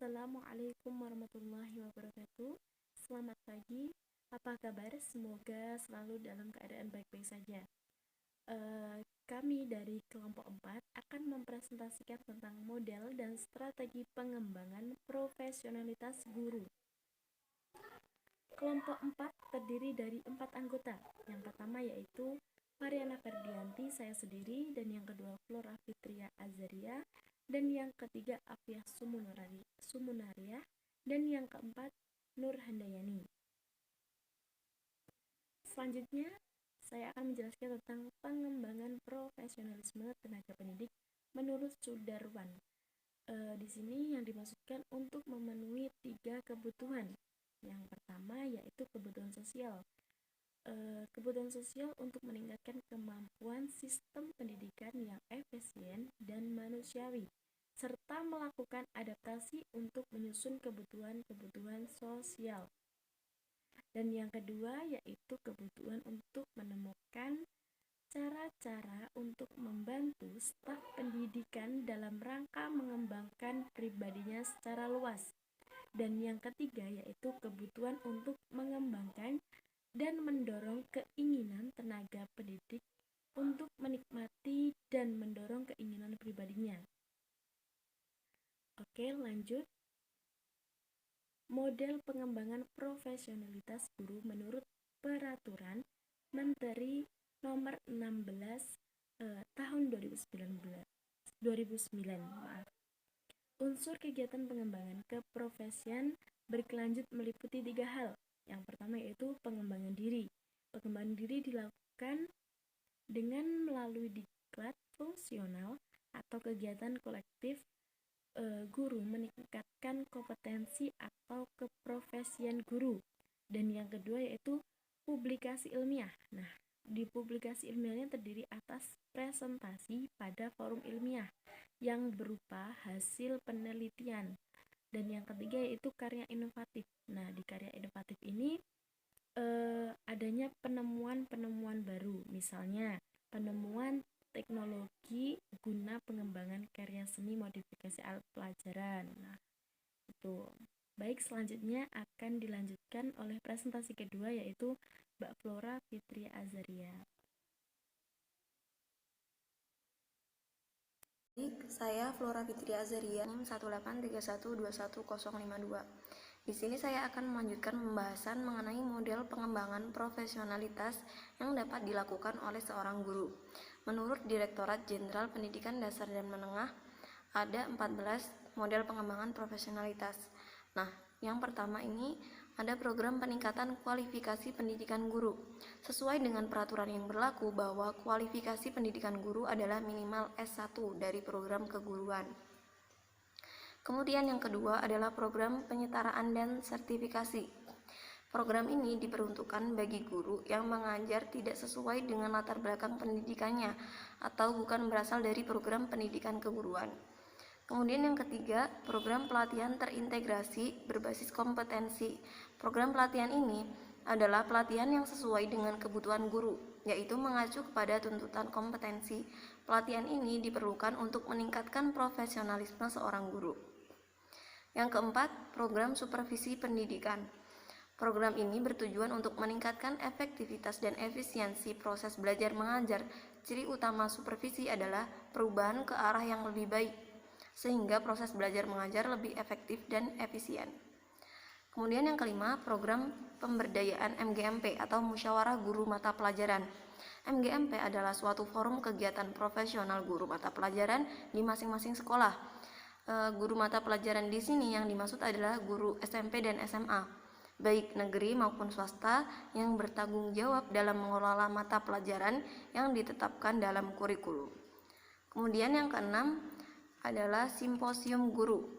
Assalamualaikum warahmatullahi wabarakatuh. Selamat pagi, apa kabar? Semoga selalu dalam keadaan baik-baik saja. Kami dari kelompok 4 akan mempresentasikan tentang model dan strategi pengembangan profesionalitas guru. Kelompok 4 terdiri dari 4 anggota. Yang pertama yaitu Mariana Ferdianti, saya sendiri, dan yang kedua Flora Fitria Azaria, dan yang ketiga Afia Sumunaria, dan yang keempat Nur Handayani. Selanjutnya, saya akan menjelaskan tentang pengembangan profesionalisme tenaga pendidik menurut Sudarwan. Di sini yang dimaksudkan untuk memenuhi 3 kebutuhan. Yang pertama yaitu kebutuhan sosial. Kebutuhan sosial untuk meningkatkan kemampuan sistem pendidikan yang efisien dan manusiawi, serta melakukan adaptasi untuk menyusun kebutuhan-kebutuhan sosial. Dan yang kedua yaitu kebutuhan untuk menemukan cara-cara untuk membantu staf pendidikan dalam rangka mengembangkan pribadinya secara luas. Dan yang ketiga yaitu kebutuhan untuk mengembangkan dan mendorong keinginan tenaga pendidik untuk menikmati dan mendorong keinginan pribadinya. Oke, lanjut. Model pengembangan profesionalitas guru menurut Peraturan Menteri Nomor 16 Tahun 2009. Unsur kegiatan pengembangan keprofesian berkelanjut meliputi 3 hal. Yang pertama yaitu pengembangan diri. Pengembangan diri dilakukan dengan melalui diklat fungsional atau kegiatan kolektif guru meningkatkan kompetensi atau keprofesian guru. Dan yang kedua yaitu publikasi ilmiah. Nah, di publikasi ilmiahnya terdiri atas presentasi pada forum ilmiah yang berupa hasil penelitian. Dan yang ketiga yaitu karya inovatif. Nah, di karya inovatif ini adanya penemuan-penemuan baru, misalnya penemuan teknologi guna pengembangan karya seni modifikasi alat pelajaran. Nah, itu. Baik, selanjutnya akan dilanjutkan oleh presentasi kedua yaitu Mbak Flora Fitria Azaria. Saya Flora Fitria Azaria, NIM 183121052. Di sini saya akan melanjutkan pembahasan mengenai model pengembangan profesionalitas yang dapat dilakukan oleh seorang guru. Menurut Direktorat Jenderal Pendidikan Dasar dan Menengah, ada 14 model pengembangan profesionalitas. Nah, yang pertama ini ada program peningkatan kualifikasi pendidikan guru. Sesuai dengan peraturan yang berlaku bahwa kualifikasi pendidikan guru adalah minimal S1 dari program keguruan. Kemudian yang kedua adalah program penyetaraan dan sertifikasi. Program ini diperuntukkan bagi guru yang mengajar tidak sesuai dengan latar belakang pendidikannya atau bukan berasal dari program pendidikan keguruan. Kemudian yang ketiga, program pelatihan terintegrasi berbasis kompetensi. Program pelatihan ini adalah pelatihan yang sesuai dengan kebutuhan guru, yaitu mengacu kepada tuntutan kompetensi. Pelatihan ini diperlukan untuk meningkatkan profesionalisme seorang guru. Yang keempat, program supervisi pendidikan. Program ini bertujuan untuk meningkatkan efektivitas dan efisiensi proses belajar mengajar. Ciri utama supervisi adalah perubahan ke arah yang lebih baik, sehingga proses belajar mengajar lebih efektif dan efisien. Kemudian yang kelima, program pemberdayaan MGMP atau Musyawarah Guru Mata Pelajaran. MGMP adalah suatu forum kegiatan profesional guru mata pelajaran di masing-masing sekolah. Guru mata pelajaran di sini yang dimaksud adalah guru SMP dan SMA, baik negeri maupun swasta, yang bertanggung jawab dalam mengelola mata pelajaran yang ditetapkan dalam kurikulum. Kemudian yang keenam adalah simposium guru.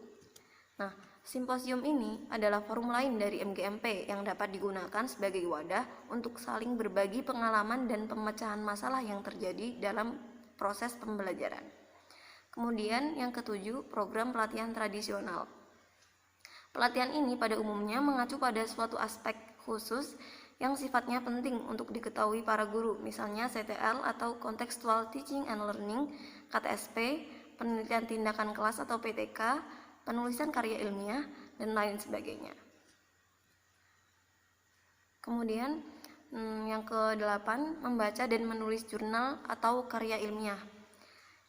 Nah, simposium ini adalah forum lain dari MGMP yang dapat digunakan sebagai wadah untuk saling berbagi pengalaman dan pemecahan masalah yang terjadi dalam proses pembelajaran. Kemudian yang ketujuh, program pelatihan tradisional. Pelatihan ini pada umumnya mengacu pada suatu aspek khusus yang sifatnya penting untuk diketahui para guru, misalnya CTL atau Contextual Teaching and Learning, KTSP, penelitian tindakan kelas atau PTK, penulisan karya ilmiah, dan lain sebagainya. Kemudian yang ke-8, membaca dan menulis jurnal atau karya ilmiah.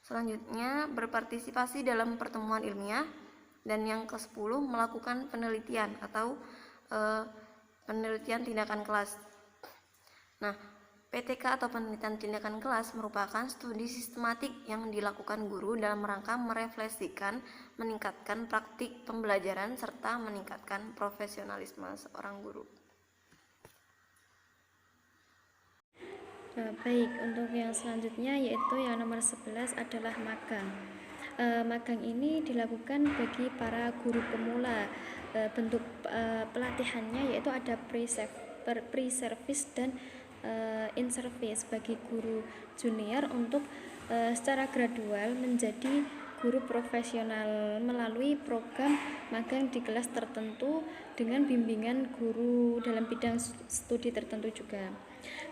Selanjutnya, berpartisipasi dalam pertemuan ilmiah. Dan yang ke-10, melakukan penelitian atau penelitian tindakan kelas. Nah, PTK atau penelitian tindakan kelas merupakan studi sistematik yang dilakukan guru dalam rangka merefleksikan, meningkatkan praktik pembelajaran, serta meningkatkan profesionalisme seorang guru. Baik, untuk yang selanjutnya yaitu yang nomor 11 adalah magang. Magang ini dilakukan bagi para guru pemula. Bentuk pelatihannya yaitu ada pre-service dan in-service bagi guru junior untuk secara gradual menjadi guru profesional melalui program magang di kelas tertentu dengan bimbingan guru dalam bidang studi tertentu juga.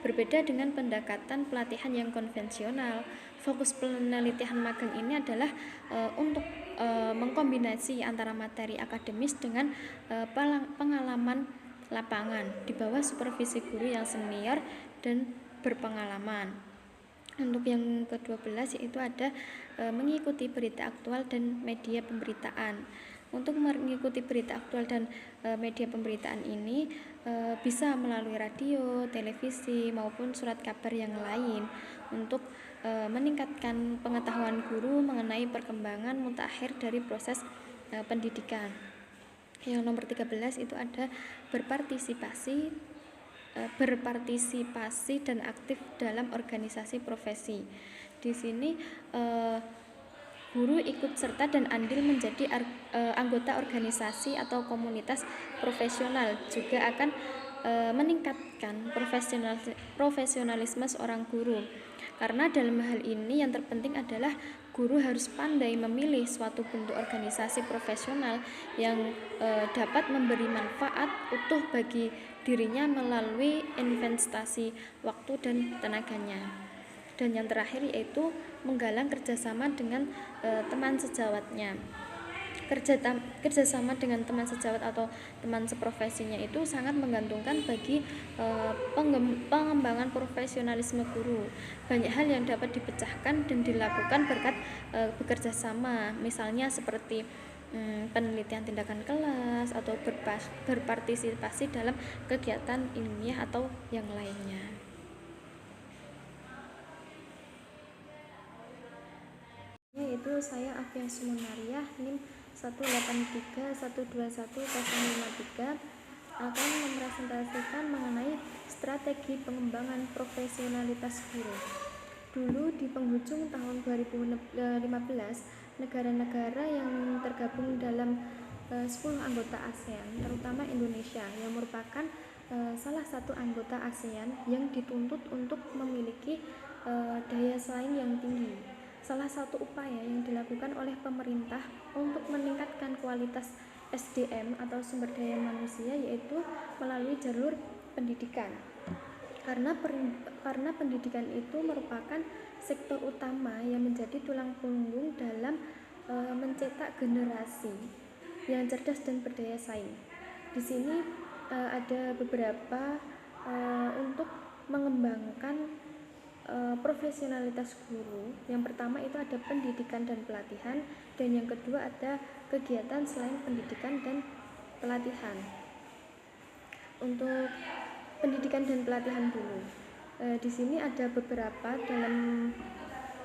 Berbeda dengan pendekatan pelatihan yang konvensional, fokus penelitian magang ini adalah untuk mengkombinasi antara materi akademis dengan pengalaman lapangan di bawah supervisi guru yang senior dan berpengalaman. Untuk yang ke-12 yaitu ada mengikuti berita aktual dan media pemberitaan. Untuk mengikuti berita aktual dan media pemberitaan ini bisa melalui radio, televisi, maupun surat kabar yang lain untuk meningkatkan pengetahuan guru mengenai perkembangan mutakhir dari proses pendidikan. Yang nomor 13 itu ada berpartisipasi dan aktif dalam organisasi profesi. Di sini guru ikut serta dan andil menjadi anggota organisasi atau komunitas profesional, juga akan meningkatkan profesionalisme seorang guru. Karena dalam hal ini yang terpenting adalah guru harus pandai memilih suatu bentuk organisasi profesional yang dapat memberi manfaat utuh bagi dirinya melalui investasi waktu dan tenaganya. Dan yang terakhir yaitu menggalang kerjasama dengan teman sejawatnya. Kerjasama dengan teman sejawat atau teman seprofesinya itu sangat menggantungkan bagi pengembangan profesionalisme guru. Banyak hal yang dapat dipecahkan dan dilakukan berkat bekerja sama, misalnya seperti penelitian tindakan kelas atau berpartisipasi dalam kegiatan ilmiah atau yang lainnya. Yaitu saya Afia Sumunariah, NIM 183121053 akan mempresentasikan mengenai strategi pengembangan profesionalitas guru. Dulu di penghujung tahun 2015, negara-negara yang tergabung dalam 10 anggota ASEAN, terutama Indonesia yang merupakan salah satu anggota ASEAN yang dituntut untuk memiliki daya saing yang tinggi. Salah satu upaya yang dilakukan oleh pemerintah untuk meningkatkan kualitas SDM atau sumber daya manusia yaitu melalui jalur pendidikan. Karena pendidikan itu merupakan sektor utama yang menjadi tulang punggung dalam mencetak generasi yang cerdas dan berdaya saing. Di sini ada beberapa untuk mengembangkan profesionalitas guru. Yang pertama itu ada pendidikan dan pelatihan, dan yang kedua ada kegiatan selain pendidikan dan pelatihan. Untuk pendidikan dan pelatihan dulu, di sini ada beberapa dalam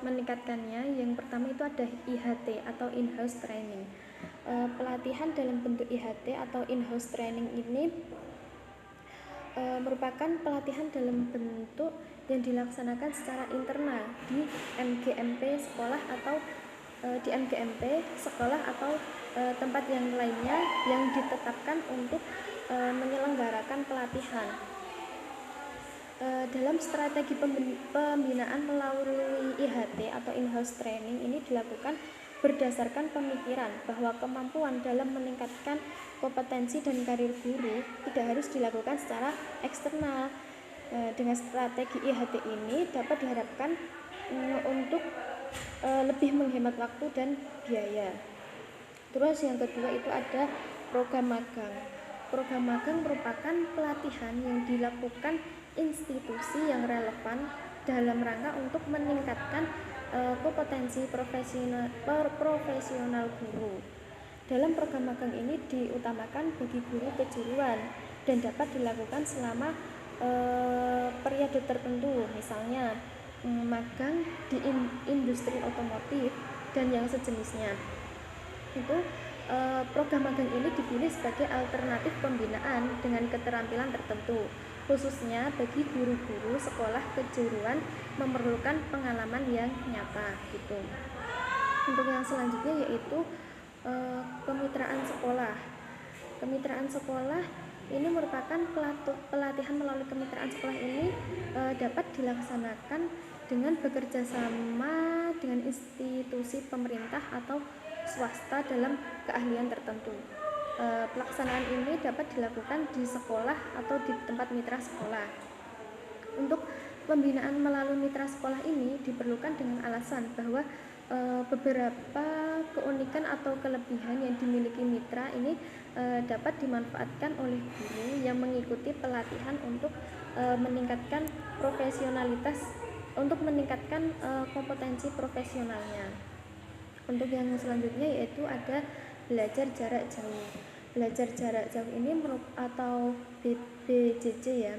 meningkatkannya. Yang pertama itu ada IHT atau in-house training. Pelatihan dalam bentuk IHT atau in-house training ini merupakan pelatihan dalam bentuk yang dilaksanakan secara internal di MGMP sekolah atau tempat yang lainnya yang ditetapkan untuk menyelenggarakan pelatihan. Dalam strategi pembinaan melalui IHT atau in-house training ini dilakukan berdasarkan pemikiran bahwa kemampuan dalam meningkatkan kompetensi dan karir guru tidak harus dilakukan secara eksternal. Dengan strategi IHT ini dapat diharapkan untuk lebih menghemat waktu dan biaya. Terus yang kedua itu ada program magang. Program magang merupakan pelatihan yang dilakukan institusi yang relevan dalam rangka untuk meningkatkan kompetensi profesional guru. Dalam program magang ini diutamakan bagi guru kejuruan dan dapat dilakukan selama periode tertentu, misalnya magang di industri otomotif dan yang sejenisnya. Itu program magang ini dipilih sebagai alternatif pembinaan dengan keterampilan tertentu, khususnya bagi guru-guru sekolah kejuruan memerlukan pengalaman yang nyata gitu. Untuk yang selanjutnya yaitu kemitraan sekolah. Kemitraan sekolah ini merupakan pelatihan melalui kemitraan sekolah ini dapat dilaksanakan dengan bekerja sama dengan institusi pemerintah atau swasta dalam keahlian tertentu. Pelaksanaan ini dapat dilakukan di sekolah atau di tempat mitra sekolah. Untuk pembinaan melalui mitra sekolah ini diperlukan dengan alasan bahwa beberapa keunikan atau kelebihan yang dimiliki mitra ini dapat dimanfaatkan oleh guru yang mengikuti pelatihan untuk meningkatkan profesionalitas, untuk meningkatkan kompetensi profesionalnya. Untuk yang selanjutnya yaitu ada belajar jarak jauh. Belajar jarak jauh ini atau BJJ ya.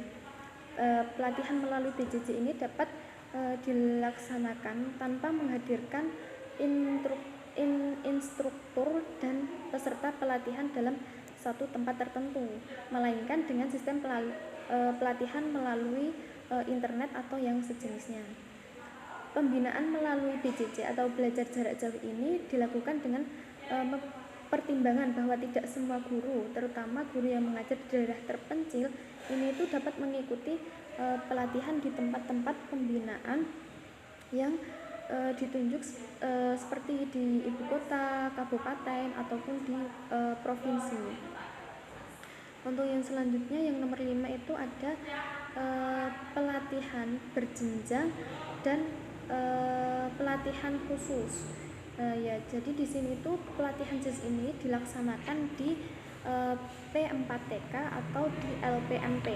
Pelatihan melalui BJJ ini dapat dilaksanakan tanpa menghadirkan instruktur dan peserta pelatihan dalam satu tempat tertentu, melainkan dengan sistem pelatihan melalui internet atau yang sejenisnya. Pembinaan melalui BJJ atau belajar jarak jauh ini dilakukan dengan pertimbangan bahwa tidak semua guru, terutama guru yang mengajar di daerah terpencil, ini itu dapat mengikuti pelatihan di tempat-tempat pembinaan yang ditunjuk seperti di ibu kota, kabupaten, ataupun di provinsi. Untuk yang selanjutnya yang nomor 5 itu ada pelatihan berjenjang dan pelatihan khusus. Ya, jadi di sini tuh pelatihan JIS ini dilaksanakan di P4TK atau di LPMP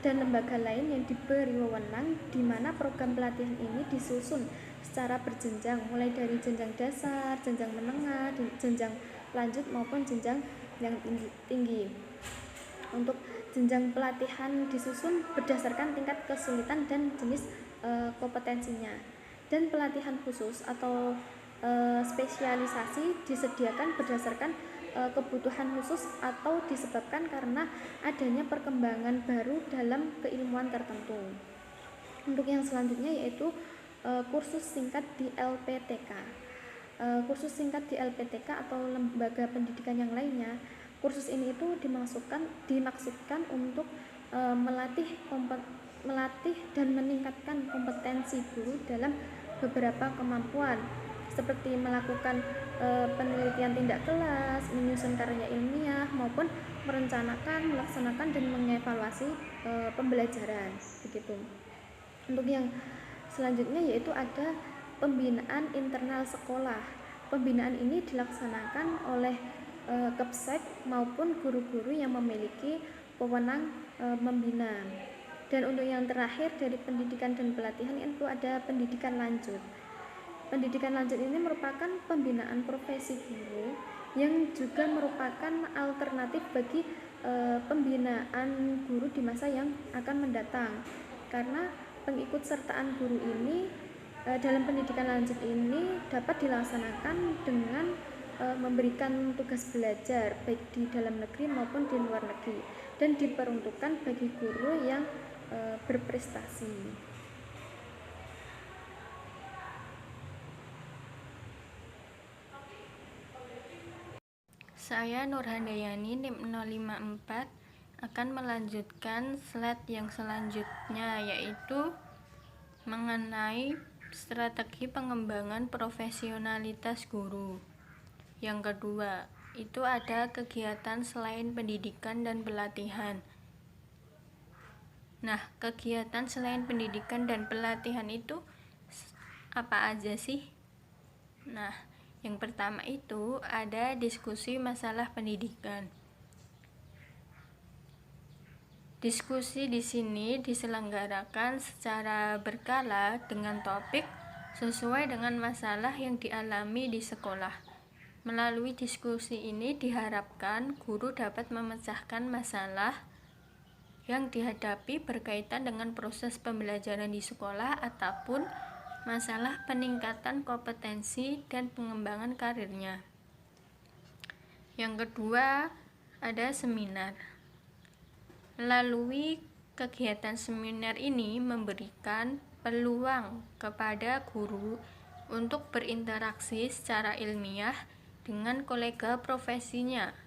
dan lembaga lain yang diberi wewenang, di mana program pelatihan ini disusun secara berjenjang, mulai dari jenjang dasar, jenjang menengah, jenjang lanjut maupun jenjang yang tinggi. Untuk jenjang pelatihan disusun berdasarkan tingkat kesulitan dan jenis kompetensinya. Dan pelatihan khusus atau spesialisasi disediakan berdasarkan kebutuhan khusus atau disebabkan karena adanya perkembangan baru dalam keilmuan tertentu. Untuk yang selanjutnya yaitu kursus singkat di LPTK. Kursus singkat di LPTK atau lembaga pendidikan yang lainnya, kursus ini itu dimaksudkan untuk melatih dan meningkatkan kompetensi guru dalam beberapa kemampuan, seperti melakukan penelitian tindak kelas, menyusun karya ilmiah, maupun merencanakan, melaksanakan, dan mengevaluasi pembelajaran begitu. Untuk yang selanjutnya yaitu ada pembinaan internal sekolah. Pembinaan ini dilaksanakan oleh Kepsek maupun guru-guru yang memiliki wewenang membina. Dan untuk yang terakhir dari pendidikan dan pelatihan itu ada pendidikan lanjut. Pendidikan lanjut ini merupakan pembinaan profesi guru yang juga merupakan alternatif bagi pembinaan guru di masa yang akan mendatang, karena pengikutsertaan guru ini dalam pendidikan lanjut ini dapat dilaksanakan dengan memberikan tugas belajar baik di dalam negeri maupun di luar negeri, dan diperuntukkan bagi guru yang berprestasi. Saya Nurhandayani NIM 054 akan melanjutkan slide yang selanjutnya, yaitu mengenai strategi pengembangan profesionalitas guru. Yang kedua, itu ada kegiatan selain pendidikan dan pelatihan. Nah, kegiatan selain pendidikan dan pelatihan itu apa aja sih? Nah, Yang pertama itu ada diskusi masalah pendidikan. Diskusi di sini diselenggarakan secara berkala dengan topik sesuai dengan masalah yang dialami di sekolah. Melalui diskusi ini diharapkan guru dapat memecahkan masalah yang dihadapi berkaitan dengan proses pembelajaran di sekolah ataupun masalah peningkatan kompetensi dan pengembangan karirnya. Yang kedua, ada seminar. Melalui kegiatan seminar ini memberikan peluang kepada guru untuk berinteraksi secara ilmiah dengan kolega profesinya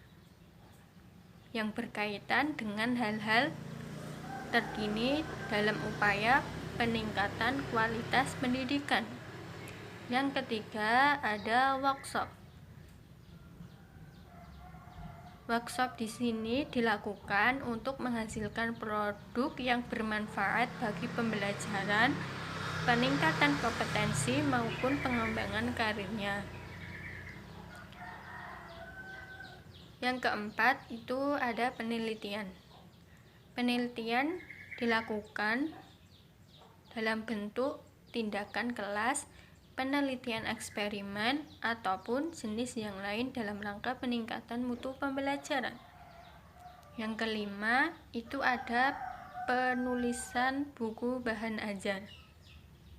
yang berkaitan dengan hal-hal terkini dalam upaya peningkatan kualitas pendidikan. Yang ketiga, ada workshop. Workshop di sini dilakukan untuk menghasilkan produk yang bermanfaat bagi pembelajaran, peningkatan kompetensi maupun pengembangan karirnya. Yang keempat itu ada penelitian. Penelitian dilakukan dalam bentuk tindakan kelas, penelitian eksperimen, ataupun jenis yang lain dalam rangka peningkatan mutu pembelajaran. Yang kelima, itu ada penulisan buku bahan ajar.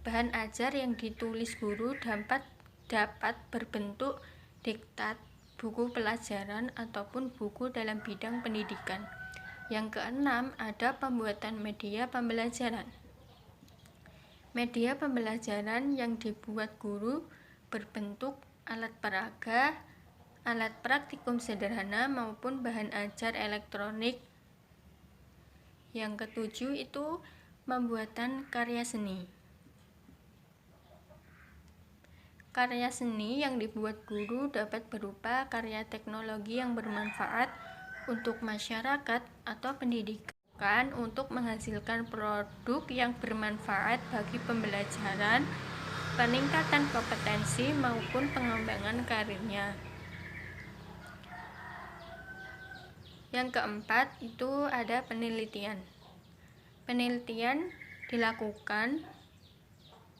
Bahan ajar yang ditulis guru dapat berbentuk diktat, buku pelajaran, ataupun buku dalam bidang pendidikan. Yang keenam, ada pembuatan media pembelajaran. Media pembelajaran yang dibuat guru berbentuk alat peraga, alat praktikum sederhana maupun bahan ajar elektronik. Yang ketujuh itu pembuatan karya seni. Karya seni yang dibuat guru dapat berupa karya teknologi yang bermanfaat untuk masyarakat atau pendidikan, untuk menghasilkan produk yang bermanfaat bagi pembelajaran, peningkatan kompetensi maupun pengembangan karirnya. Yang keempat itu ada penelitian. Penelitian dilakukan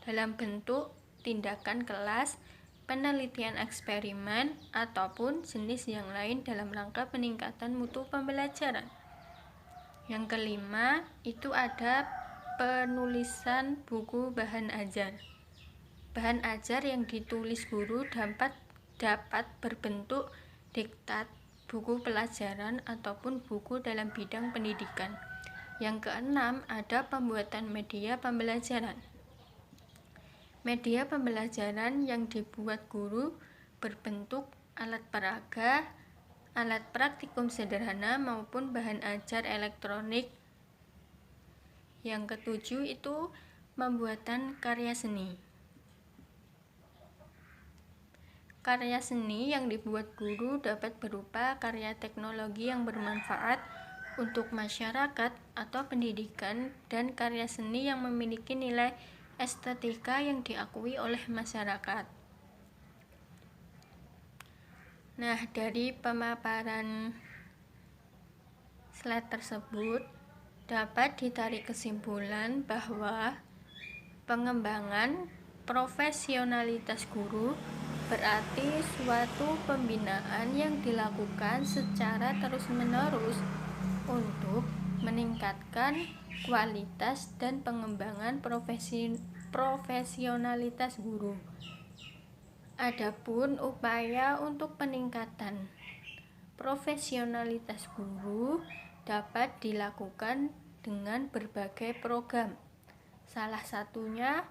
dalam bentuk tindakan kelas, penelitian eksperimen, ataupun jenis yang lain dalam rangka peningkatan mutu pembelajaran. Yang kelima, itu ada penulisan buku bahan ajar. Bahan ajar yang ditulis guru dapat berbentuk diktat, buku pelajaran, ataupun buku dalam bidang pendidikan. Yang keenam, ada pembuatan media pembelajaran. Media pembelajaran yang dibuat guru berbentuk alat peraga, alat praktikum sederhana maupun bahan ajar elektronik. Yang ketujuh itu pembuatan karya seni. Karya seni yang dibuat guru dapat berupa karya teknologi yang bermanfaat untuk masyarakat atau pendidikan dan karya seni yang memiliki nilai estetika yang diakui oleh masyarakat. Nah, dari pemaparan slide tersebut dapat ditarik kesimpulan bahwa pengembangan profesionalitas guru berarti suatu pembinaan yang dilakukan secara terus-menerus untuk meningkatkan kualitas dan pengembangan profesionalitas guru. Adapun upaya untuk peningkatan profesionalitas guru dapat dilakukan dengan berbagai program. Salah satunya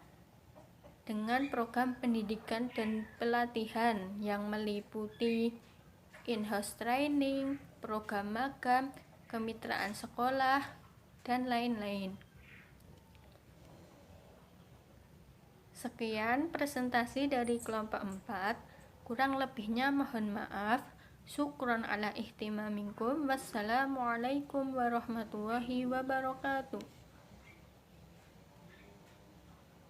dengan program pendidikan dan pelatihan yang meliputi in-house training, program magang, kemitraan sekolah, dan lain-lain. Sekian presentasi dari kelompok 4. Kurang lebihnya mohon maaf. Syukron ala ihtimaminkum. Wassalamualaikum warahmatullahi wabarakatuh.